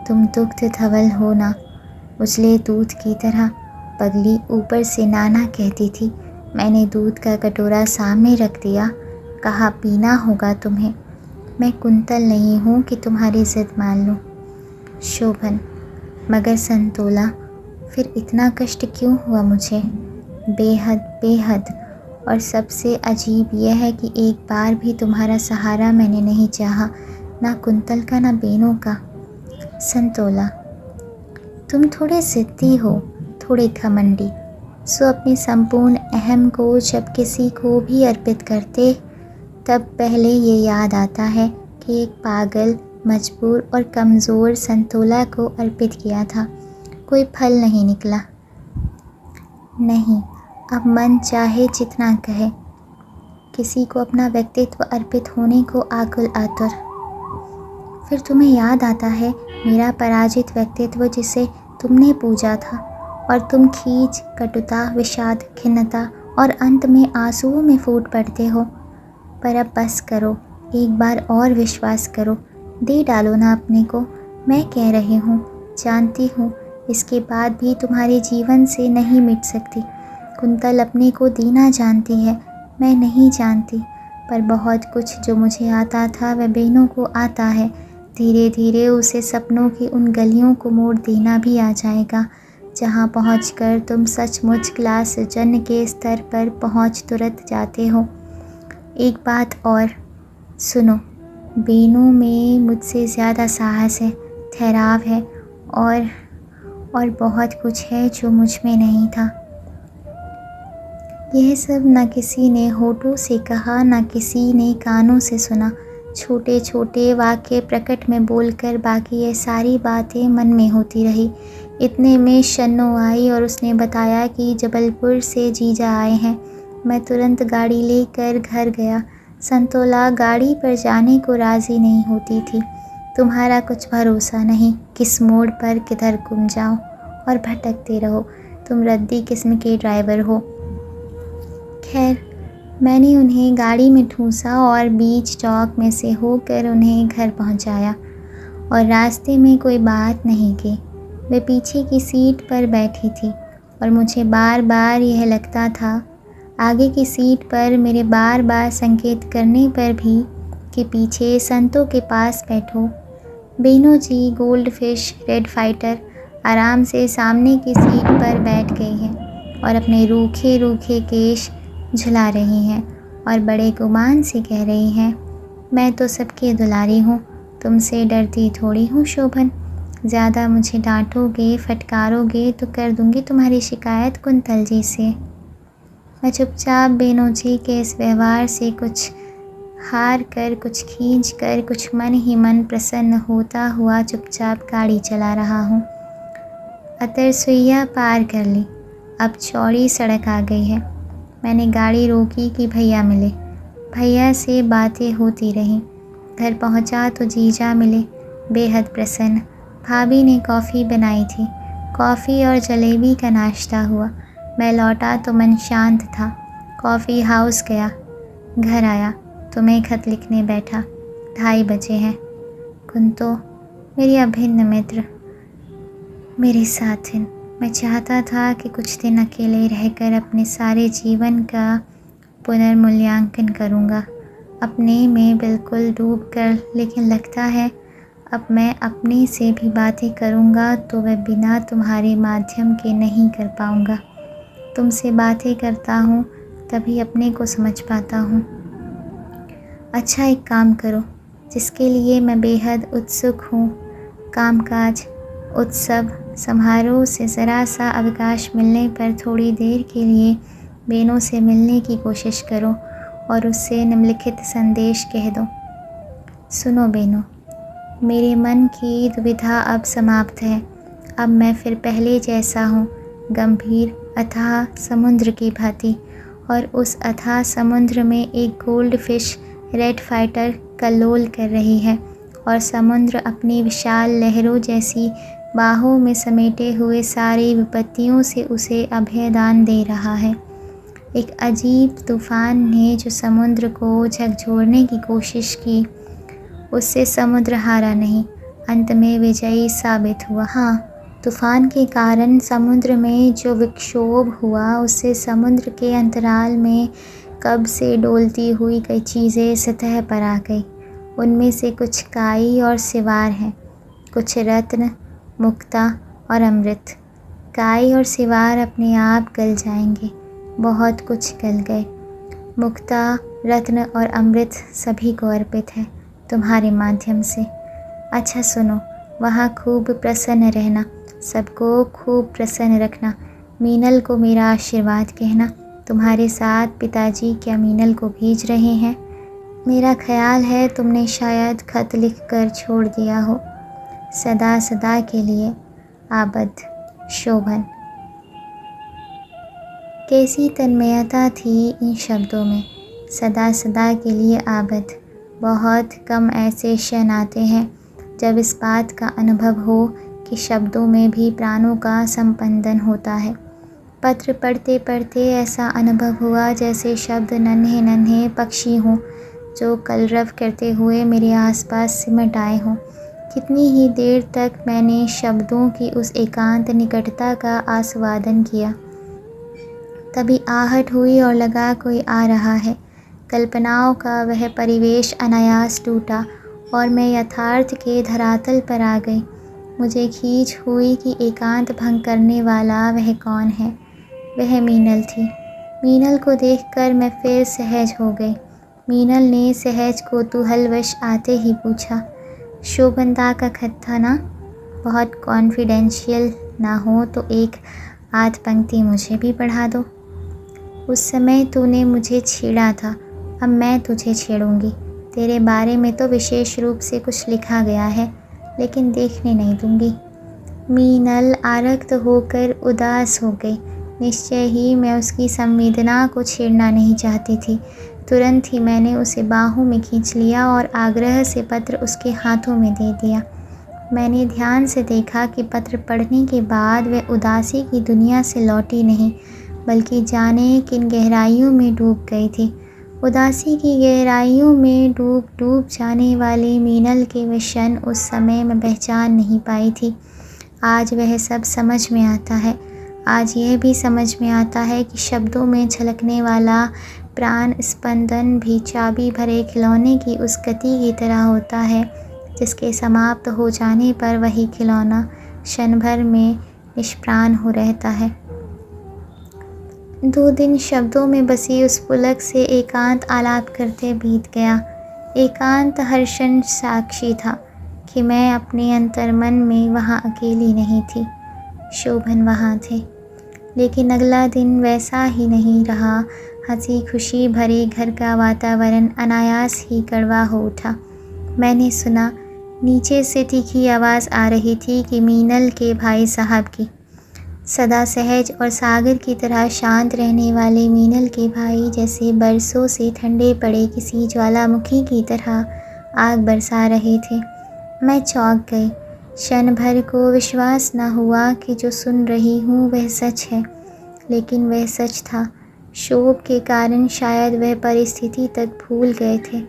तुम दुग्ध धवल हो ना, उजले दूध की तरह। पगली ऊपर से नाना कहती थी। मैंने दूध का कटोरा सामने रख दिया, कहा पीना होगा तुम्हें। मैं कुंतल नहीं हूँ कि तुम्हारी ज़िद मान लूँ। शोभन, मगर संतोला, फिर इतना कष्ट क्यों हुआ मुझे? बेहद बेहद। और सबसे अजीब यह है कि एक बार भी तुम्हारा सहारा मैंने नहीं चाहा, ना कुंतल का ना बेनों का। संतोला, तुम थोड़े ज़िद्दी हो, थोड़े घमंडी। सो अपने संपूर्ण अहम को जब किसी को भी अर्पित करते, तब पहले ये याद आता है कि एक पागल, मजबूर और कमज़ोर संतोला को अर्पित किया था। कोई फल नहीं निकला। नहीं, अब मन चाहे जितना कहे, किसी को अपना व्यक्तित्व अर्पित होने को आकुल आतुर। फिर तुम्हें याद आता है मेरा पराजित व्यक्तित्व जिसे तुमने पूजा था, और तुम खींच, कटुता, विषाद, खिन्नता और अंत में आंसुओं में फूट पड़ते हो। पर अब बस करो, एक बार और विश्वास करो, दे डालो ना अपने को। मैं कह रही हूँ, जानती हूँ, इसके बाद भी तुम्हारे जीवन से नहीं मिट सकती। कुंतल अपने को दीना जानती है, मैं नहीं जानती। पर बहुत कुछ जो मुझे आता था वह बेनों को आता है। धीरे धीरे उसे सपनों की उन गलियों को मोड़ देना भी आ जाएगा, जहाँ पहुँचकर तुम सचमुच क्लास जन के स्तर पर पहुँच तुरंत जाते हो। एक बात और सुनो, बेनों में मुझसे ज़्यादा साहस है, ठहराव है और बहुत कुछ है जो मुझ में नहीं था। यह सब न किसी ने होठों से कहा, न किसी ने कानों से सुना। छोटे छोटे वाक्य प्रकट में बोलकर बाकी ये सारी बातें मन में होती रही। इतने में शन्नो आई और उसने बताया कि जबलपुर से जीजा आए हैं। मैं तुरंत गाड़ी लेकर घर गया। संतोला गाड़ी पर जाने को राज़ी नहीं होती थी। तुम्हारा कुछ भरोसा नहीं, किस मोड़ पर किधर गुम जाओ और भटकते रहो। तुम रद्दी किस्म के ड्राइवर हो। खैर, मैंने उन्हें गाड़ी में ठूंसा और बीच चौक में से होकर उन्हें घर पहुंचाया, और रास्ते में कोई बात नहीं की। वे पीछे की सीट पर बैठी थी और मुझे बार बार यह लगता था, आगे की सीट पर मेरे बार बार संकेत करने पर भी, कि पीछे संतों के पास बैठो। बेनो जी गोल्ड फिश रेड फाइटर आराम से सामने की सीट पर बैठ गई हैं और अपने रूखे रूखे केश झुला रही हैं और बड़े गुमान से कह रही हैं, मैं तो सबके दुलारी हूँ, तुमसे डरती थोड़ी हूँ शोभन। ज़्यादा मुझे डांटोगे, फटकारोगे तो कर दूँगी तुम्हारी शिकायत कुंतल जी से। मैं चुपचाप बेनो जी के इस व्यवहार से कुछ हार कर, कुछ खींच कर, कुछ मन ही मन प्रसन्न होता हुआ चुपचाप गाड़ी चला रहा हूँ। अतरसुइया पार कर ली, अब चौड़ी सड़क आ गई है। मैंने गाड़ी रोकी कि भैया मिले। भैया से बातें होती रहीं। घर पहुँचा तो जीजा मिले, बेहद प्रसन्न। भाभी ने कॉफ़ी बनाई थी। कॉफ़ी और जलेबी का नाश्ता हुआ। मैं लौटा तो मन शांत था। कॉफ़ी हाउस गया, घर आया तो मैं खत लिखने बैठा। 2:30 बजे हैं। कुंतो, मेरी अभिन्न मित्र, मेरे साथिन, मैं चाहता था कि कुछ दिन अकेले रहकर अपने सारे जीवन का पुनर्मूल्यांकन करूँगा, अपने में बिल्कुल डूब कर। लेकिन लगता है अब मैं अपने से भी बातें करूँगा तो वह बिना तुम्हारे माध्यम के नहीं कर पाऊँगा। तुमसे बातें करता हूँ तभी अपने को समझ पाता हूँ। अच्छा, एक काम करो जिसके लिए मैं बेहद उत्सुक हूँ। कामकाज, उत्सव, समारोह से ज़रा सा अवकाश मिलने पर थोड़ी देर के लिए बेनों से मिलने की कोशिश करो और उससे निम्नलिखित संदेश कह दो। सुनो बेनो, मेरे मन की दुविधा अब समाप्त है। अब मैं फिर पहले जैसा हूँ, गंभीर अथाह समुद्र की भांति, और उस अथाह समुद्र में एक गोल्ड फिश रेड फाइटर कल्लोल कर रही है और समुद्र अपनी विशाल लहरों जैसी बाहों में समेटे हुए सारी विपत्तियों से उसे अभयदान दे रहा है। एक अजीब तूफ़ान ने जो समुद्र को झकझोरने की कोशिश की, उससे समुद्र हारा नहीं, अंत में विजयी साबित हुआ। हाँ, तूफ़ान के कारण समुद्र में जो विक्षोभ हुआ, उससे समुद्र के अंतराल में कब से डोलती हुई कई चीज़ें सतह पर आ गई। उनमें से कुछ काई और सिवार हैं, कुछ रत्न, मुक्ता और अमृत। काई और सिवार अपने आप गल जाएंगे, बहुत कुछ गल गए। मुक्ता, रत्न और अमृत सभी को अर्पित है तुम्हारे माध्यम से। अच्छा सुनो, वहाँ खूब प्रसन्न रहना, सबको खूब प्रसन्न रखना। मीनल को मेरा आशीर्वाद कहना। तुम्हारे साथ पिताजी क्या मीनल को भेज रहे हैं? मेरा ख्याल है तुमने शायद खत लिख कर छोड़ दिया हो। सदा सदा के लिए आबद, शोभन। कैसी तन्मयता थी इन शब्दों में, सदा सदा के लिए आबद। बहुत कम ऐसे क्षण आते हैं जब इस बात का अनुभव हो कि शब्दों में भी प्राणों का संपंदन होता है। पत्र पढ़ते पढ़ते ऐसा अनुभव हुआ जैसे शब्द नन्हे नन्हे पक्षी हों जो कलरव करते हुए मेरे आसपास सिमट आए हों। कितनी ही देर तक मैंने शब्दों की उस एकांत निकटता का आस्वादन किया। तभी आहट हुई और लगा कोई आ रहा है। कल्पनाओं का वह परिवेश अनायास टूटा और मैं यथार्थ के धरातल पर आ गई। मुझे खींच हुई कि एकांत भंग करने वाला वह कौन है। वह मीनल थी। मीनल को देखकर मैं फिर सहज हो गई। मीनल ने सहज कौतूहलवश आते ही पूछा, शोभनदा का खत था ना? बहुत कॉन्फिडेंशियल ना हो तो एक आध पंक्ति मुझे भी पढ़ा दो। उस समय तूने मुझे छेड़ा था, अब मैं तुझे छेड़ूंगी। तेरे बारे में तो विशेष रूप से कुछ लिखा गया है, लेकिन देखने नहीं दूंगी। मीनल आरक्त होकर उदास हो गई। निश्चय ही मैं उसकी संवेदना को छेड़ना नहीं चाहती थी। तुरंत ही मैंने उसे बाहों में खींच लिया और आग्रह से पत्र उसके हाथों में दे दिया। मैंने ध्यान से देखा कि पत्र पढ़ने के बाद वह उदासी की दुनिया से लौटी नहीं, बल्कि जाने किन गहराइयों में डूब गई थी। उदासी की गहराइयों में डूब डूब जाने वाले मीनल के वे क्षण उस समय मैं पहचान नहीं पाई थी। आज वह सब समझ में आता है। आज यह भी समझ में आता है कि शब्दों में झलकने वाला प्राण स्पंदन भी चाबी भरे खिलौने की उस गति की तरह होता है जिसके समाप्त हो जाने पर वही खिलौना क्षण भर में निष्प्राण हो रहता है। 2 दिन शब्दों में बसी उस पुलक से एकांत आलाप करते बीत गया। एकांत हर्षण साक्षी था कि मैं अपने अंतर्मन में वहाँ अकेली नहीं थी। शोभन वहाँ थे। लेकिन अगला दिन वैसा ही नहीं रहा। हंसी खुशी भरे घर का वातावरण अनायास ही कड़वा हो उठा। मैंने सुना, नीचे से तीखी आवाज़ आ रही थी कि मीनल के भाई साहब की। सदा सहज और सागर की तरह शांत रहने वाले मीनल के भाई जैसे बरसों से ठंडे पड़े किसी ज्वालामुखी की तरह आग बरसा रहे थे। मैं चौंक गई। क्षण भर को विश्वास न हुआ कि जो सुन रही हूँ वह सच है, लेकिन वह सच था। शोक के कारण शायद वह परिस्थिति तक भूल गए थे।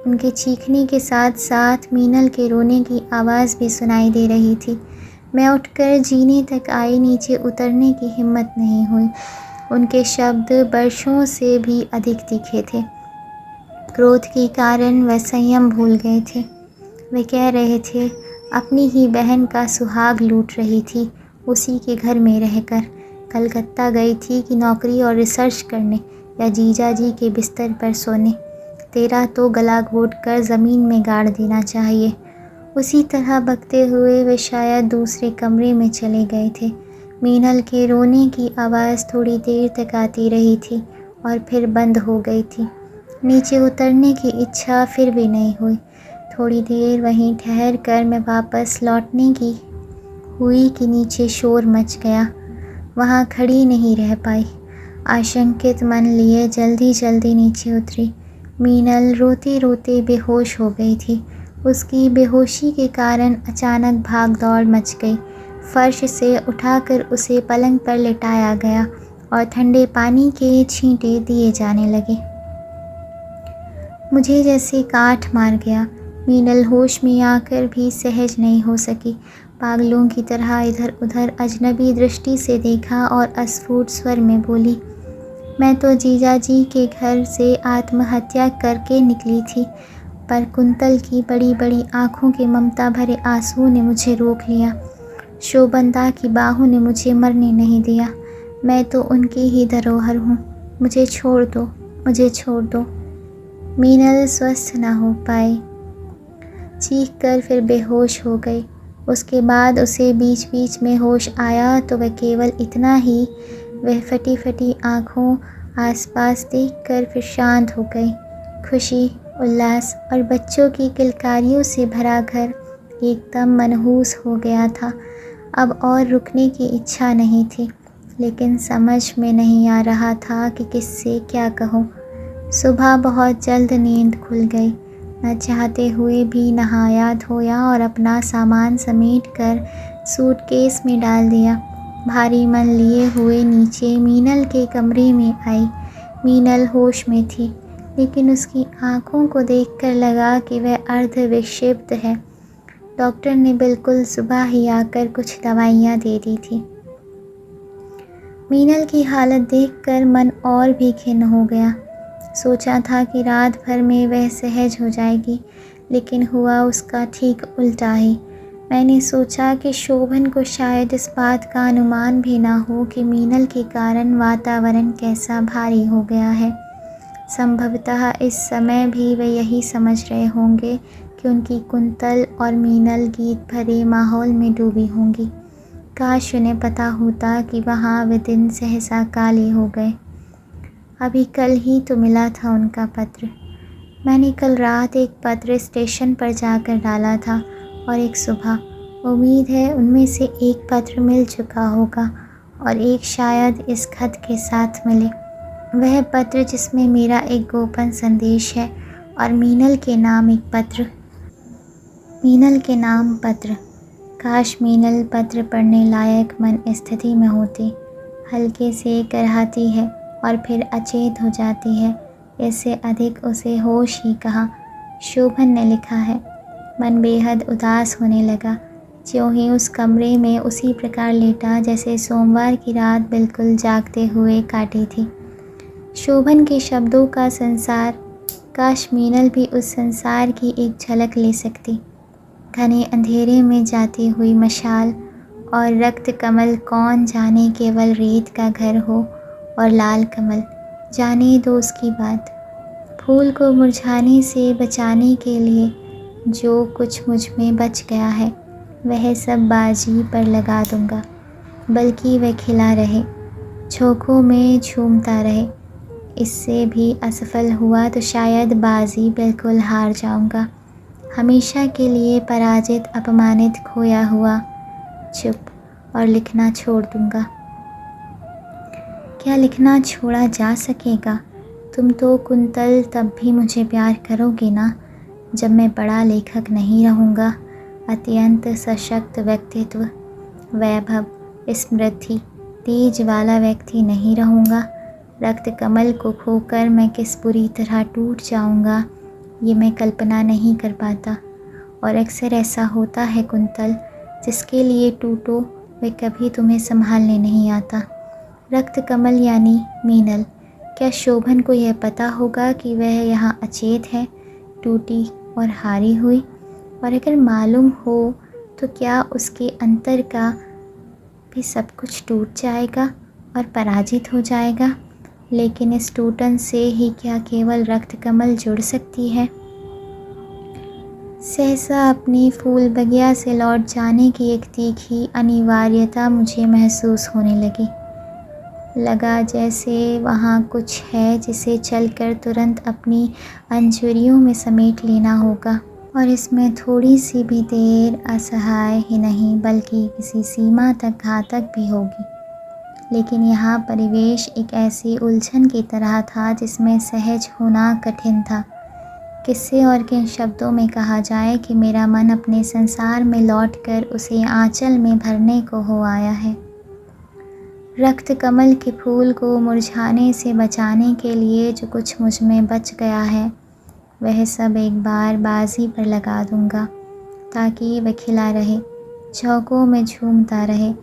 उनके चीखने के साथ साथ मीनल के रोने की आवाज़ भी सुनाई दे रही थी। मैं उठकर जीने तक आई, नीचे उतरने की हिम्मत नहीं हुई। उनके शब्द वर्षों से भी अधिक तीखे थे। क्रोध के कारण वह संयम भूल गए थे। वे कह रहे थे, अपनी ही बहन का सुहाग लूट रही थी, उसी के घर में रहकर। कलकत्ता गई थी कि नौकरी और रिसर्च करने या जीजा जी के बिस्तर पर सोने। तेरा तो गला घोट कर ज़मीन में गाड़ देना चाहिए। उसी तरह बकते हुए वे शायद दूसरे कमरे में चले गए थे। मीनल के रोने की आवाज़ थोड़ी देर तक आती रही थी और फिर बंद हो गई थी। नीचे उतरने की इच्छा फिर भी नहीं हुई। थोड़ी देर वहीं ठहर कर मैं वापस लौटने की हुई कि नीचे शोर मच गया। वहाँ खड़ी नहीं रह पाई। आशंकित मन लिए जल्दी जल्दी नीचे उतरी। मीनल रोते रोते बेहोश हो गई थी। उसकी बेहोशी के कारण अचानक भाग दौड़ मच गई। फर्श से उठाकर उसे पलंग पर लेटाया गया और ठंडे पानी के छींटे दिए जाने लगे। मुझे जैसे काठ मार गया। मीनल होश में आकर भी सहज नहीं हो सकी। पागलों की तरह इधर उधर अजनबी दृष्टि से देखा और अस्फुट स्वर में बोली, मैं तो जीजा जी के घर से आत्महत्या करके निकली थी, पर कुंतल की बड़ी बड़ी आँखों के ममता भरे आंसू ने मुझे रोक लिया। शोभनदा की बाहों ने मुझे मरने नहीं दिया। मैं तो उनकी ही धरोहर हूँ। मुझे छोड़ दो, मुझे छोड़ दो। मीनल स्वस्थ न हो पाई, चीख कर फिर बेहोश हो गई। उसके बाद उसे बीच बीच में होश आया तो वह केवल इतना ही, वह फटी फटी आँखों आसपास देखकर फिर शांत हो गई। खुशी, उल्लास और बच्चों की किलकारियों से भरा घर एकदम मनहूस हो गया था। अब और रुकने की इच्छा नहीं थी, लेकिन समझ में नहीं आ रहा था कि किससे क्या कहूँ। सुबह बहुत जल्द नींद खुल गई। न चाहते हुए भी नहाया धोया और अपना सामान समेट कर सूटकेस में डाल दिया। भारी मन लिए हुए नीचे मीनल के कमरे में आई। मीनल होश में थी, लेकिन उसकी आंखों को देखकर लगा कि वह अर्ध विक्षिप्त है। डॉक्टर ने बिल्कुल सुबह ही आकर कुछ दवाइयाँ दे दी थी। मीनल की हालत देखकर मन और भी खिन्न हो गया। सोचा था कि रात भर में वह सहज हो जाएगी, लेकिन हुआ उसका ठीक उल्टा ही। मैंने सोचा कि शोभन को शायद इस बात का अनुमान भी ना हो कि मीनल के कारण वातावरण कैसा भारी हो गया है। संभवतः इस समय भी वे यही समझ रहे होंगे कि उनकी कुंतल और मीनल गीत भरे माहौल में डूबी होंगी। काश उन्हें पता होता कि वहाँ वे दिन सहसा काले हो गए। अभी कल ही तो मिला था उनका पत्र। मैंने कल रात एक पत्र स्टेशन पर जाकर डाला था और एक सुबह। उम्मीद है उनमें से एक पत्र मिल चुका होगा और एक शायद इस खत के साथ मिले। वह पत्र जिसमें मेरा एक गोपन संदेश है और मीनल के नाम एक पत्र। मीनल के नाम पत्र। काश मीनल पत्र पढ़ने लायक मन स्थिति में होती। हल्के से करहाती है और फिर अचेत हो जाती है। इससे अधिक उसे होश ही कहा। शोभन ने लिखा है। मन बेहद उदास होने लगा। ज्यों ही उस कमरे में उसी प्रकार लेटा जैसे सोमवार की रात बिल्कुल जागते हुए काटी थी। शोभन के शब्दों का संसार, काश मीनल भी उस संसार की एक झलक ले सकती। घने अंधेरे में जाती हुई मशाल और रक्त कमल, कौन जाने केवल रेत का घर हो और लाल कमल, जाने दो उसकी बात। फूल को मुरझाने से बचाने के लिए जो कुछ मुझ में बच गया है वह सब बाजी पर लगा दूंगा, बल्कि वह खिला रहे, झोंकों में झूमता रहे। इससे भी असफल हुआ तो शायद बाजी बिल्कुल हार जाऊंगा, हमेशा के लिए पराजित, अपमानित, खोया हुआ, चुप, और लिखना छोड़ दूंगा। क्या लिखना छोड़ा जा सकेगा? तुम तो कुंतल तब भी मुझे प्यार करोगे ना, जब मैं बड़ा लेखक नहीं रहूँगा, अत्यंत सशक्त व्यक्तित्व, वैभव, स्मृति, तेज वाला व्यक्ति नहीं रहूँगा। रक्त कमल को खोकर मैं किस बुरी तरह टूट जाऊँगा ये मैं कल्पना नहीं कर पाता। और अक्सर ऐसा होता है कुंतल, जिसके लिए टूटो वह कभी तुम्हें संभालने नहीं आता। रक्त कमल यानी मीनल। क्या शोभन को यह पता होगा कि वह यहाँ अचेत है, टूटी और हारी हुई? और अगर मालूम हो तो क्या उसके अंतर का भी सब कुछ टूट जाएगा और पराजित हो जाएगा? लेकिन इस टूटन से ही क्या केवल रक्त कमल जुड़ सकती है? सहसा अपनी फूल बगिया से लौट जाने की एक तीखी अनिवार्यता मुझे महसूस होने लगी। लगा जैसे वहाँ कुछ है जिसे चलकर तुरंत अपनी अंजुरियों में समेट लेना होगा, और इसमें थोड़ी सी भी देर असहाय ही नहीं बल्कि किसी सीमा तक घातक भी होगी। लेकिन यहाँ परिवेश एक ऐसी उलझन की तरह था जिसमें सहज होना कठिन था। किससे और किन शब्दों में कहा जाए कि मेरा मन अपने संसार में लौटकर उसे आंचल में भरने को हो आया है। रक्त कमल के फूल को मुरझाने से बचाने के लिए जो कुछ मुझ में बच गया है वह सब एक बार बाजी पर लगा दूंगा ताकि वह खिला रहे, झोंकों में झूमता रहे।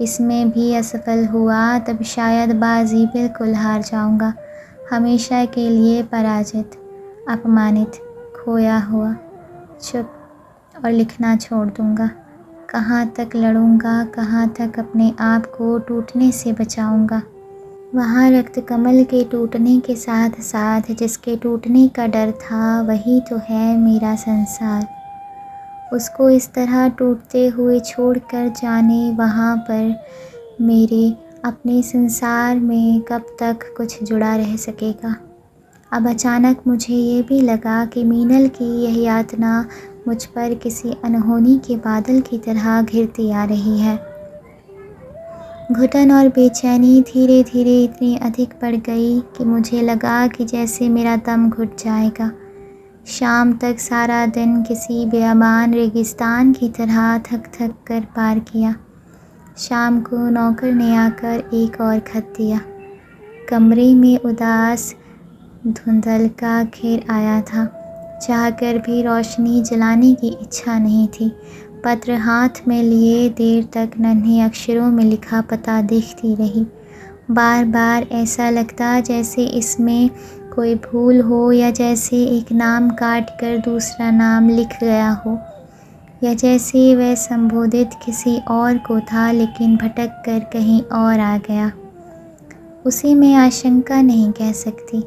इसमें भी असफल हुआ तब शायद बाजी बिल्कुल हार जाऊंगा, हमेशा के लिए पराजित, अपमानित, खोया हुआ, चुप और लिखना छोड़ दूंगा। कहाँ तक लड़ूंगा, कहाँ तक अपने आप को टूटने से बचाऊंगा। वहाँ रक्त कमल के टूटने के साथ साथ जिसके टूटने का डर था वही तो है मेरा संसार। उसको इस तरह टूटते हुए छोड़कर जाने वहाँ पर मेरे अपने संसार में कब तक कुछ जुड़ा रह सकेगा। अब अचानक मुझे ये भी लगा कि मीनल की यह यातना मुझ पर किसी अनहोनी के बादल की तरह घिरती आ रही है। घुटन और बेचैनी धीरे धीरे इतनी अधिक बढ़ गई कि मुझे लगा कि जैसे मेरा दम घुट जाएगा। शाम तक सारा दिन किसी बेअमान रेगिस्तान की तरह थक थक कर पार किया। शाम को नौकर ने आकर एक और खत दिया। कमरे में उदास धुंधल का घेर आया था। चाहकर भी रोशनी जलाने की इच्छा नहीं थी। पत्र हाथ में लिए देर तक नन्हे अक्षरों में लिखा पता देखती रही। बार बार ऐसा लगता जैसे इसमें कोई भूल हो या जैसे एक नाम काट कर दूसरा नाम लिख गया हो या जैसे वह संबोधित किसी और को था लेकिन भटक कर कहीं और आ गया। उसे मैं आशंका नहीं कह सकती,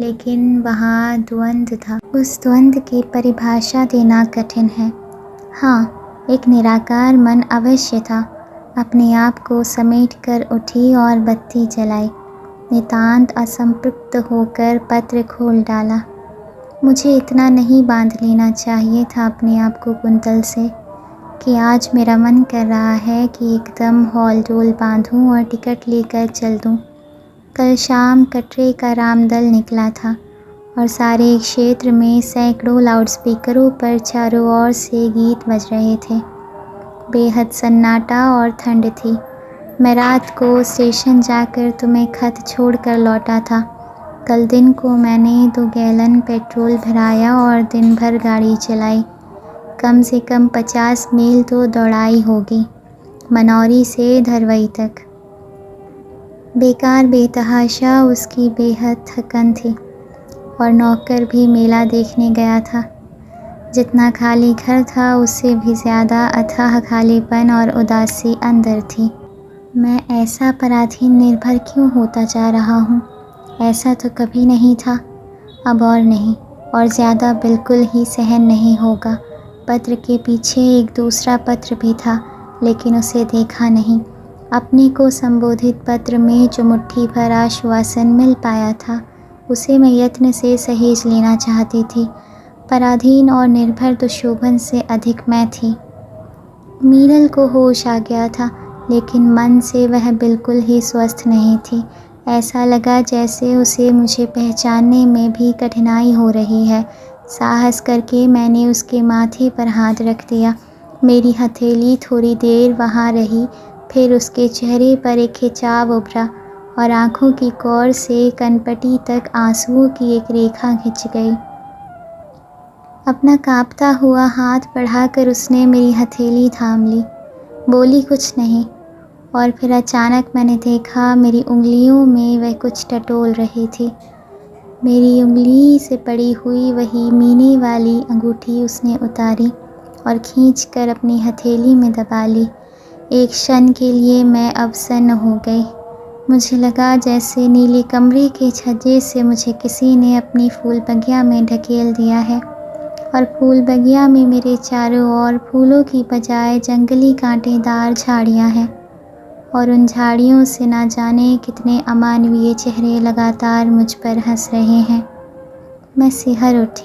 लेकिन वहाँ द्वंद्व था। उस द्वंद्व की परिभाषा देना कठिन है। हाँ, एक निराकार मन अवश्य था। अपने आप को समेट कर उठी और बत्ती जलाई। नितांत असंतृप्त होकर पत्र खोल डाला। मुझे इतना नहीं बांध लेना चाहिए था अपने आप को कुंतल से कि आज मेरा मन कर रहा है कि एकदम हौल डोल बांधूं और टिकट लेकर चल दूं। कल शाम कटरे का रामदल निकला था और सारे क्षेत्र में सैकड़ों लाउडस्पीकरों पर चारों ओर से गीत बज रहे थे। बेहद सन्नाटा और ठंड थी। मैं रात को स्टेशन जाकर तुम्हें खत छोड़कर लौटा था। कल दिन को मैंने 2 गैलन पेट्रोल भराया और दिन भर गाड़ी चलाई। कम से कम 50 मील तो दौड़ाई होगी, मनौरी से धरवई तक। बेकार बेतहाशा उसकी बेहद थकन थी और नौकर भी मेला देखने गया था। जितना खाली घर था उससे भी ज़्यादा अथाह खालीपन और उदासी अंदर थी। मैं ऐसा पराधीन निर्भर क्यों होता जा रहा हूँ? ऐसा तो कभी नहीं था, अब और नहीं, और ज़्यादा बिल्कुल ही सहन नहीं होगा। पत्र के पीछे एक दूसरा पत्र भी था, लेकिन उसे देखा नहीं। अपने को संबोधित पत्र में जो मुट्ठी भर आश्वासन मिल पाया था उसे मैं यत्न से सहेज लेना चाहती थी। पराधीन और निर्भर तो शोभन से अधिक मैं थी। मीनल को होश आ गया था, लेकिन मन से वह बिल्कुल ही स्वस्थ नहीं थी। ऐसा लगा जैसे उसे मुझे पहचानने में भी कठिनाई हो रही है। साहस करके मैंने उसके माथे पर हाथ रख दिया। मेरी हथेली थोड़ी देर वहाँ रही, फिर उसके चेहरे पर एक खिंचाव उभरा और आँखों की कोर से कनपटी तक आंसुओं की एक रेखा खिंच गई। अपना कांपता हुआ हाथ बढ़ाकर उसने मेरी हथेली थाम ली। बोली कुछ नहीं, और फिर अचानक मैंने देखा मेरी उंगलियों में वह कुछ टटोल रही थी। मेरी उंगली से पड़ी हुई वही मीने वाली अंगूठी उसने उतारी और खींचकर अपनी हथेली में दबा ली। एक क्षण के लिए मैं अवसन्न हो गई। मुझे लगा जैसे नीले कमरे के छज्जे से मुझे किसी ने अपनी फूल बगिया में ढकेल दिया है और फूल बगिया में मेरे चारों ओर फूलों की बजाय जंगली कांटेदार झाड़ियाँ हैं और उन झाड़ियों से ना जाने कितने अमानवीय चेहरे लगातार मुझ पर हंस रहे हैं। मैं सिहर उठी।